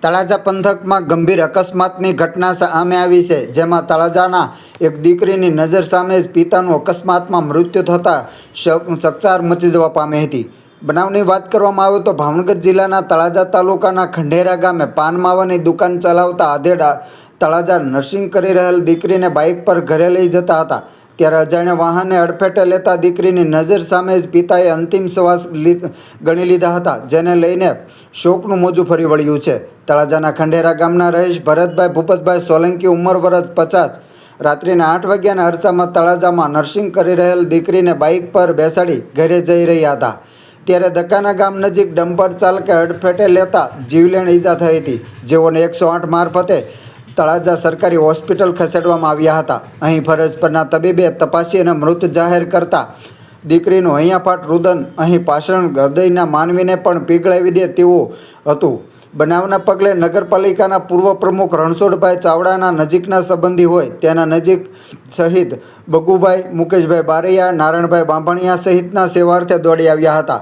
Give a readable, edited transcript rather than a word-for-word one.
તળાજા પંથકમાં ગંભીર અકસ્માતની ઘટના સામે આવી છે, જેમાં તળાજાના એક દીકરીની નજર સામે જ પિતાનું અકસ્માતમાં મૃત્યુ થતાં ચકચાર મચી જવા પામી હતી। બનાવની વાત કરવામાં આવે તો ભાવનગર જિલ્લાના તળાજા તાલુકાના ખંડેરા ગામે પાન માવાની દુકાન ચલાવતા આધેડ તળાજા નર્સિંગ કરી રહેલ દીકરીને બાઇક પર ઘરે લઈ જતા હતા, ત્યારે અજાણ્યા વાહને અડફેટે લેતા દીકરીની નજર સામે જ પિતાએ અંતિમ શ્વાસ ગણી લીધા હતા, જેને લઈને શોકનું મોજું ફરી વળ્યું છે। તળાજાના ખંડેરા ગામના રહીશ ભરતભાઈ ભૂપતભાઈ સોલંકી ઉંમર વર્ષ 50 રાત્રિના 8 વાગ્યાના અરસામાં તળાજામાં નર્સિંગ કરી રહેલ દીકરીને બાઇક પર બેસાડી ઘરે જઈ રહ્યા હતા, ત્યારે દકાના ગામ નજીક ડમ્પર ચાલકે અડફેટે લેતા જીવલેણ ઈજા થઈ હતી, જેઓને 108 મારફતે તળાજા સરકારી હોસ્પિટલ ખસેડવામાં આવ્યા હતા। અહીં ફરજ પરના તબીબે તપાસી અને મૃત જાહેર કરતા દીકરીનું હૈયાફાટ રુદન અહીં પાષણ હૃદયના માનવીને પણ પીગળાવી દે તેવું હતું। બનાવના પગલે નગરપાલિકાના પૂર્વ પ્રમુખ રણછોડભાઈ ચાવડાના નજીકના સંબંધી હોય તેના નજીક સહિત બગુભાઈ, મુકેશભાઈ બારૈયા, નારણભાઈ બાંભણિયા સહિતના સેવાર્થે દોડી આવ્યા હતા।